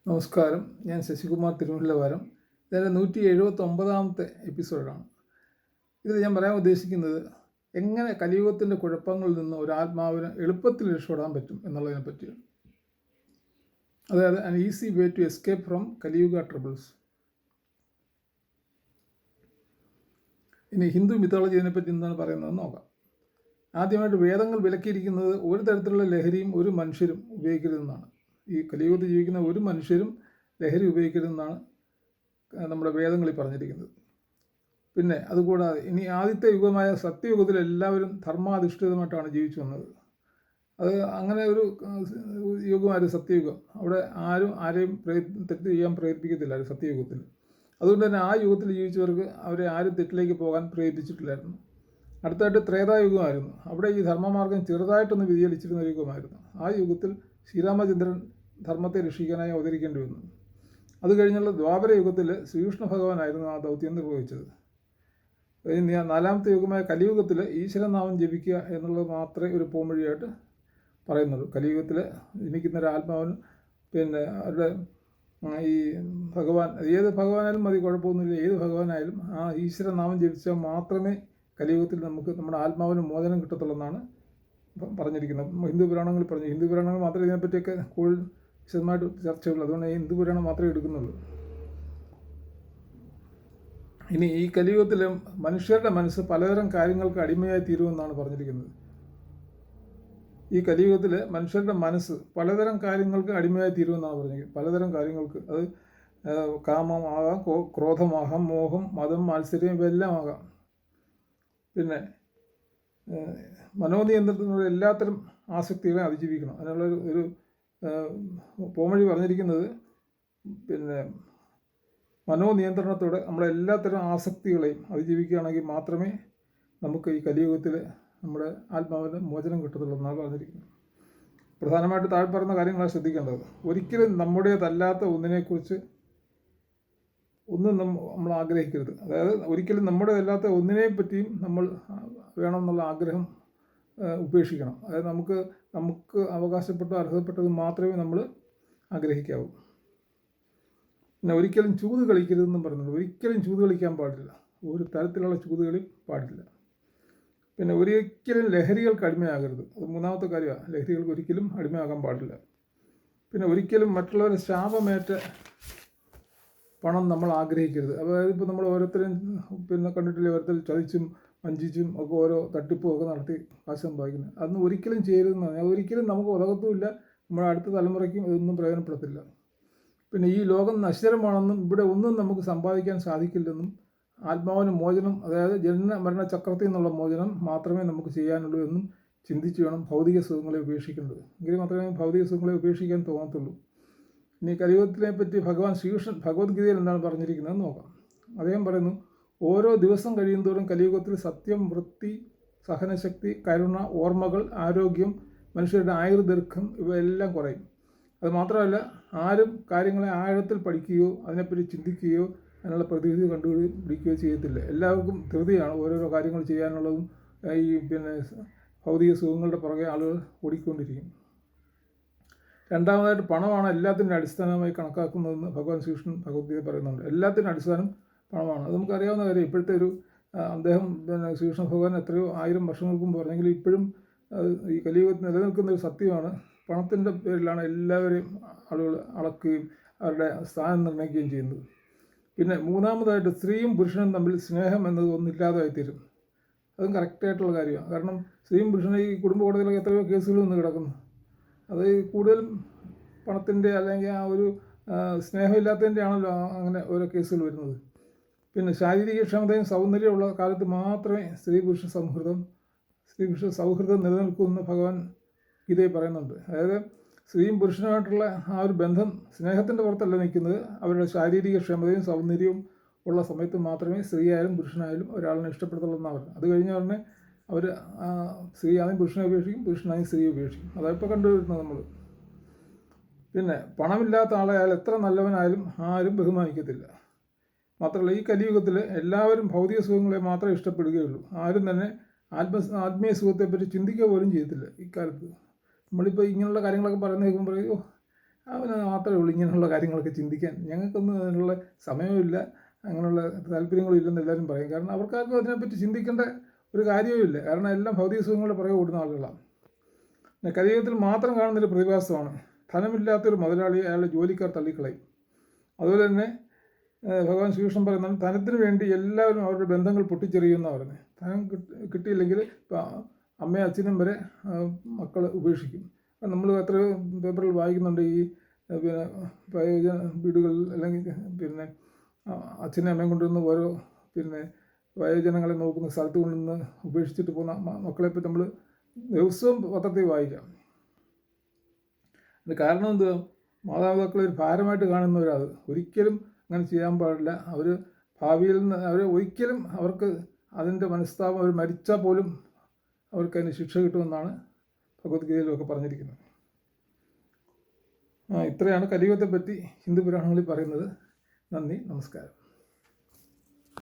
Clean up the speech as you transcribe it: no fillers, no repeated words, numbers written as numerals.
നമസ്കാരം. ഞാൻ ശശികുമാർ തിരുവല്ലവാരം. ഇതിൻ്റെ 179ാമത്തെ എപ്പിസോഡാണ്. ഇതിൽ ഞാൻ പറയാൻ ഉദ്ദേശിക്കുന്നത് എങ്ങനെ കലിയുഗത്തിൻ്റെ കുഴപ്പങ്ങളിൽ നിന്ന് ഒരു ആത്മാവിന് എളുപ്പത്തിൽ രക്ഷപ്പെടാൻ പറ്റും എന്നുള്ളതിനെ പറ്റിയാണ്. അതായത് an easy way to escape from Kaliyuga troubles. ഇനി ഹിന്ദു മിത്തോളജി ഇതിനെപ്പറ്റി എന്താണ് പറയുന്നതെന്ന് നോക്കാം. ആദ്യമായിട്ട് വേദങ്ങൾ വിലക്കിയിരിക്കുന്നത് ഒരു തരത്തിലുള്ള ലഹരിയും ഒരു മനുഷ്യരും ഉപയോഗിക്കരുതെന്നാണ്. ഈ കലിയുഗത്തിൽ ജീവിക്കുന്ന ഒരു മനുഷ്യരും ലഹരി ഉപയോഗിക്കരുതെന്നാണ് നമ്മുടെ വേദങ്ങളിൽ പറഞ്ഞിരിക്കുന്നത്. പിന്നെ അതുകൂടാതെ ഇനി ആദ്യത്തെ യുഗമായ സത്യയുഗത്തിൽ എല്ലാവരും ധർമാധിഷ്ഠിതമായിട്ടാണ് ജീവിച്ചു വന്നത്. അത് അങ്ങനെ ഒരു യുഗമായിരുന്നു സത്യയുഗം. അവിടെ ആരും ആരെയും തെറ്റ് ചെയ്യാൻ പ്രേരിപ്പിക്കത്തില്ല സത്യയുഗത്തിൽ. അതുകൊണ്ട് തന്നെ ആ യുഗത്തിൽ ജീവിച്ചവർക്ക് അവരെ ആരും തെറ്റിലേക്ക് പോകാൻ പ്രേരിപ്പിച്ചിട്ടില്ലായിരുന്നു. അടുത്തായിട്ട് ത്രേതായുഗമായിരുന്നു. അവിടെ ഈ ധർമ്മമാർഗം ചെറുതായിട്ടൊന്ന് വ്യതിചലിച്ചിരുന്ന ഒരു യുഗമായിരുന്നു. ആ യുഗത്തിൽ ശ്രീരാമചന്ദ്രൻ ധർമ്മത്തെ രക്ഷിക്കാനായി അവതരിക്കേണ്ടി വന്നു. അത് കഴിഞ്ഞുള്ള ദ്വാപര യുഗത്തിൽ ശ്രീകൃഷ്ണ ഭഗവാനായിരുന്നു ആ ദൗത്യം നിർവഹിച്ചത്. നാലാമത്തെ യുഗമായ കലിയുഗത്തിൽ ഈശ്വരനാമം ജപിക്കുക എന്നുള്ളത് മാത്രമേ ഒരു പോംവഴിയായിട്ട് പറയുന്നുള്ളൂ. കലിയുഗത്തിൽ ജനിക്കുന്ന ഒരു ആത്മാവിന് പിന്നെ അവരുടെ ഈ ഭഗവാൻ, ഏത് ഭഗവാനായാലും മതി, കുഴപ്പമൊന്നുമില്ല. ഏത് ഭഗവാനായാലും ആ ഈശ്വരനാമം ജപിച്ചാൽ മാത്രമേ കലിയുഗത്തിൽ നമുക്ക് നമ്മുടെ ആത്മാവിന് മോചനം കിട്ടത്തുള്ളൂ എന്നാണ് പറഞ്ഞിരിക്കുന്നത്. ഹിന്ദു പുരാണങ്ങളിൽ പറഞ്ഞു. ഹിന്ദു പുരാണങ്ങൾ മാത്രമേ ഇതിനെപ്പറ്റിയൊക്കെ കൂടുതൽ വിശദമായിട്ട് ചർച്ചയുള്ളൂ. അതുകൊണ്ട് ഈ ഹിന്ദു പുരാണം മാത്രമേ എടുക്കുന്നുള്ളൂ. ഇനി ഈ കലിയുഗത്തിൽ മനുഷ്യരുടെ മനസ്സ് പലതരം കാര്യങ്ങൾക്ക് അടിമയായി തീരുമെന്നാണ് പറഞ്ഞിരിക്കുന്നത്. ഈ കലിയുഗത്തിൽ മനുഷ്യരുടെ മനസ്സ് പലതരം കാര്യങ്ങൾക്ക് അടിമയായി തീരുമെന്നാണ് പറഞ്ഞിരിക്കുന്നത്. പലതരം കാര്യങ്ങൾക്ക്, അത് കാമമാകാം, ക്രോധമാകാം, മോഹം, മതം, മാത്സര്യം, ഇവയെല്ലാം ആകാം. പിന്നെ മനോനിയന്ത്രണത്തിനുള്ള എല്ലാത്തരം ആസക്തികളെ അതിജീവിക്കണം. അതിനുള്ള ഒരു പോംവഴി പറഞ്ഞിരിക്കുന്നത് പിന്നെ മനോനിയന്ത്രണത്തോടെ നമ്മളെ എല്ലാത്തരം ആസക്തികളെയും അതിജീവിക്കുകയാണെങ്കിൽ മാത്രമേ നമുക്ക് ഈ കലിയുഗത്തിൽ നമ്മുടെ ആത്മാവിന് മോചനം കിട്ടത്തുള്ളൂ എന്നാണ് പറഞ്ഞിരിക്കുന്നത്. പ്രധാനമായിട്ട് താഴെ പറയുന്ന കാര്യങ്ങളാണ് ശ്രദ്ധിക്കേണ്ടത്. ഒരിക്കലും നമ്മുടേതല്ലാത്ത ഒന്നിനെക്കുറിച്ച് ഒന്നും നമ്മൾ ആഗ്രഹിക്കരുത്. അതായത് ഒരിക്കലും നമ്മുടേതല്ലാത്ത ഒന്നിനെ പറ്റിയും നമ്മൾ വേണമെന്നുള്ള ആഗ്രഹം ഉപേക്ഷിക്കണം. അതായത് നമുക്ക് അവകാശപ്പെട്ട അർഹതപ്പെട്ടത് മാത്രമേ നമ്മൾ ആഗ്രഹിക്കാവൂ. പിന്നെ ഒരിക്കലും ചൂത് കളിക്കരുതെന്നും പറയുന്നുണ്ട്. ഒരിക്കലും ചൂത് കളിക്കാൻ പാടില്ല. ഒരു തരത്തിലുള്ള ചൂതുകളി പാടില്ല. പിന്നെ ഒരിക്കലും ലഹരികൾക്ക് അടിമയാകരുത്. അത് മൂന്നാമത്തെ കാര്യമാണ്. ലഹരികൾക്ക് ഒരിക്കലും അടിമയാകാൻ പാടില്ല. പിന്നെ ഒരിക്കലും മറ്റുള്ളവരെ ശാപമേറ്റ പണം നമ്മൾ ആഗ്രഹിക്കരുത്. അതായത് ഇപ്പോൾ നമ്മൾ ഓരോരുത്തരും പിന്നെ കണ്ടിട്ടില്ലേ, ഓരോരുത്തർ ചതിച്ചും വഞ്ചിച്ചും ഒക്കെ ഓരോ തട്ടിപ്പും ഒക്കെ നടത്തി കാശ് സമ്പാദിക്കുന്നത്. അതൊന്നും ഒരിക്കലും ചെയ്യരുതെന്നാണ്. ഒരിക്കലും നമുക്ക് ഉതകത്തുമില്ല. നമ്മുടെ അടുത്ത തലമുറയ്ക്കും ഇതൊന്നും പ്രയോജനപ്പെടത്തില്ല. പിന്നെ ഈ ലോകം നശ്വരമാണെന്നും ഇവിടെ ഒന്നും നമുക്ക് സമ്പാദിക്കാൻ സാധിക്കില്ലെന്നും ആത്മാവിന് മോചനം, അതായത് ജനന മരണ ചക്രത്തിൽ നിന്നുള്ള മോചനം മാത്രമേ നമുക്ക് ചെയ്യാനുള്ളൂ എന്നും ചിന്തിച്ച് വേണം ഭൗതിക സുഖങ്ങളെ ഉപേക്ഷിക്കേണ്ടത്. എങ്കിൽ മാത്രമേ ഭൗതിക സുഖങ്ങളെ ഉപേക്ഷിക്കാൻ തോന്നത്തുള്ളൂ. ഇനി കലിയുഗത്തിനെ പറ്റി ഭഗവാൻ ശ്രീകൃഷ്ണൻ ഭഗവത്ഗീതയിൽ എന്താണ് പറഞ്ഞിരിക്കുന്നത് നോക്കാം. അദ്ദേഹം പറയുന്നു, ഓരോ ദിവസം കഴിയുന്തോറും കലിയുഗത്തിൽ സത്യം, വൃത്തി, സഹനശക്തി, കരുണ, ഓർമ്മകൾ, ആരോഗ്യം, മനുഷ്യരുടെ ആയുർദീർഘം ഇവയെല്ലാം കുറയും. അത് മാത്രമല്ല, ആരും കാര്യങ്ങളെ ആഴത്തിൽ പഠിക്കുകയോ അതിനെപ്പറ്റി ചിന്തിക്കുകയോ അതിനുള്ള പ്രതിവിധി കണ്ടുപിടിക്കുകയോ ചെയ്യത്തില്ല. എല്ലാവർക്കും ധൃതിയാണ് ഓരോരോ കാര്യങ്ങൾ ചെയ്യാനുള്ളതും. ഈ പിന്നെ ഭൗതിക സുഖങ്ങളുടെ പുറകെ ആളുകൾ ഓടിക്കൊണ്ടിരിക്കും. രണ്ടാമതായിട്ട് പണമാണ് എല്ലാത്തിൻ്റെ അടിസ്ഥാനമായി കണക്കാക്കുന്നതെന്ന് ഭഗവാൻ ശ്രീകൃഷ്ണൻ ഭഗവത്ഗീത പറയുന്നുണ്ട്. എല്ലാത്തിൻ്റെ അടിസ്ഥാനം പണമാണ്. അത് നമുക്കറിയാവുന്ന കാര്യം. ഇപ്പോഴത്തെ ഒരു അദ്ദേഹം പിന്നെ ശ്രീകൃഷ്ണ ഭഗവാൻ എത്രയോ 1000 വർഷങ്ങൾക്ക് മുമ്പ് പറഞ്ഞെങ്കിൽ ഇപ്പോഴും ഈ കലിയുഗത്തിൽ നിലനിൽക്കുന്ന ഒരു സത്യമാണ്. പണത്തിൻ്റെ പേരിലാണ് എല്ലാവരെയും ആളുകൾ അളക്കുകയും അവരുടെ സ്ഥാനം നിർണ്ണയിക്കുകയും ചെയ്യുന്നത്. പിന്നെ മൂന്നാമതായിട്ട് സ്ത്രീയും പുരുഷനും തമ്മിൽ സ്നേഹം എന്നത് ഒന്നില്ലാതായിത്തീരും. അതും കറക്റ്റായിട്ടുള്ള കാര്യമാണ്. കാരണം സ്ത്രീയും പുരുഷനും ഈ കുടുംബ കോടതിയിലൊക്കെ എത്രയോ കേസുകൾ വന്ന് കിടക്കുന്നു. അത് കൂടുതലും പണത്തിൻ്റെ അല്ലെങ്കിൽ ആ ഒരു സ്നേഹമില്ലാത്തതിൻ്റെ ആണല്ലോ അങ്ങനെ ഓരോ കേസുകൾ വരുന്നത്. പിന്നെ ശാരീരിക ക്ഷമതയും സൗന്ദര്യമുള്ള കാലത്ത് മാത്രമേ സ്ത്രീ പുരുഷ സൗഹൃദം നിലനിൽക്കുമെന്ന് ഭഗവാൻ ഗീതയിൽ പറയുന്നുണ്ട്. അതായത് സ്ത്രീയും പുരുഷനുമായിട്ടുള്ള ആ ഒരു ബന്ധം സ്നേഹത്തിൻ്റെ പുറത്തല്ല നിൽക്കുന്നത്, അവരുടെ ശാരീരിക ക്ഷമതയും സൗന്ദര്യവും ഉള്ള സമയത്ത് മാത്രമേ സ്ത്രീയായാലും പുരുഷനായാലും ഒരാളിനെ ഇഷ്ടപ്പെടുത്തുള്ളൂ എന്നാണ്. അത് കഴിഞ്ഞ ഉടനെ അവർ സ്ത്രീ ആദ്യം പുരുഷനെ ഉപേക്ഷിക്കും, പുരുഷനായും സ്ത്രീയെ ഉപേക്ഷിക്കും. അതപ്പോൾ കണ്ടുവരുന്നത് നമ്മൾ. പിന്നെ പണമില്ലാത്ത ആളെ അയാൾ എത്ര നല്ലവനായാലും ആരും ബഹുമാനിക്കത്തില്ല. മാത്രമല്ല, ഈ കലിയുഗത്തിൽ എല്ലാവരും ഭൗതിക സുഖങ്ങളെ മാത്രമേ ഇഷ്ടപ്പെടുകയുള്ളൂ. ആരും തന്നെ ആത്മീയ സുഖത്തെപ്പറ്റി ചിന്തിക്കുക പോലും ചെയ്യത്തില്ല ഇക്കാലത്ത്. നമ്മളിപ്പോൾ ഇങ്ങനെയുള്ള കാര്യങ്ങളൊക്കെ പറയുന്ന കേൾക്കുമ്പോൾ പറയും, അവന് മാത്രമേ ഉള്ളൂ ഇങ്ങനെയുള്ള കാര്യങ്ങളൊക്കെ ചിന്തിക്കാൻ. ഞങ്ങൾക്കൊന്നും അതിനുള്ള സമയവുമില്ല, അങ്ങനെയുള്ള താല്പര്യങ്ങളും ഇല്ലെന്ന് എല്ലാവരും പറയും. കാരണം അവർക്കാർക്കും അതിനെപ്പറ്റി ചിന്തിക്കേണ്ട ഒരു കാര്യവുമില്ല. കാരണം എല്ലാം ഭൗതിക സുഖങ്ങളുടെ പുറകെ ഓടുന്ന ആളുകളാണ്. പിന്നെ കലിയുഗത്തിൽ മാത്രം കാണുന്നൊരു പ്രതിഭാസമാണ് ധനമില്ലാത്തൊരു മുതലാളി അയാളുടെ ജോലിക്കാർ തള്ളിക്കളയും. അതുപോലെ തന്നെ ഭഗവാൻ ശ്രീകൃഷ്ണൻ പറയുന്നത് ധനത്തിന് വേണ്ടി എല്ലാവരും അവരുടെ ബന്ധങ്ങൾ പൊട്ടിച്ചെറിയുമെന്നാണ് പറയുന്നത്. ധനം കിട്ടിയില്ലെങ്കിൽ ഇപ്പോൾ അമ്മയും അച്ഛനും വരെ മക്കൾ ഉപേക്ഷിക്കും. നമ്മൾ എത്രയോ പേപ്പറിൽ വായിക്കുന്നുണ്ട് ഈ പിന്നെ വയോജന വീടുകൾ അല്ലെങ്കിൽ പിന്നെ അച്ഛനും അമ്മയും കൊണ്ടുവന്ന് ഓരോ പിന്നെ വയോജനങ്ങളെ നോക്കുന്ന സ്ഥലത്ത് കൊണ്ടുവന്ന് ഉപേക്ഷിച്ചിട്ട് പോകുന്ന മക്കളെപ്പറ്റി നമ്മൾ ദിവസവും പത്രത്തിൽ വായിക്കാം. അതിന് കാരണം എന്തുവാ? മാതാപിതാക്കളെ ഒരു ഭാരമായിട്ട് കാണുന്നവരത് ഒരിക്കലും അങ്ങനെ ചെയ്യാൻ പാടില്ല. അവർ ഭാവിയിൽ നിന്ന് അവർ ഒരിക്കലും അവർക്ക് അതിൻ്റെ മനസ്താപം, അവർ മരിച്ചാൽ പോലും അവർക്ക് അതിന് ശിക്ഷ കിട്ടുമെന്നാണ് ഭഗവത്ഗീതയിലൊക്കെ പറഞ്ഞിരിക്കുന്നത്. ഇത്രയാണ് കലിയുഗത്തെപ്പറ്റി ഹിന്ദു പുരാണങ്ങളിൽ പറയുന്നത്. നന്ദി, നമസ്കാരം.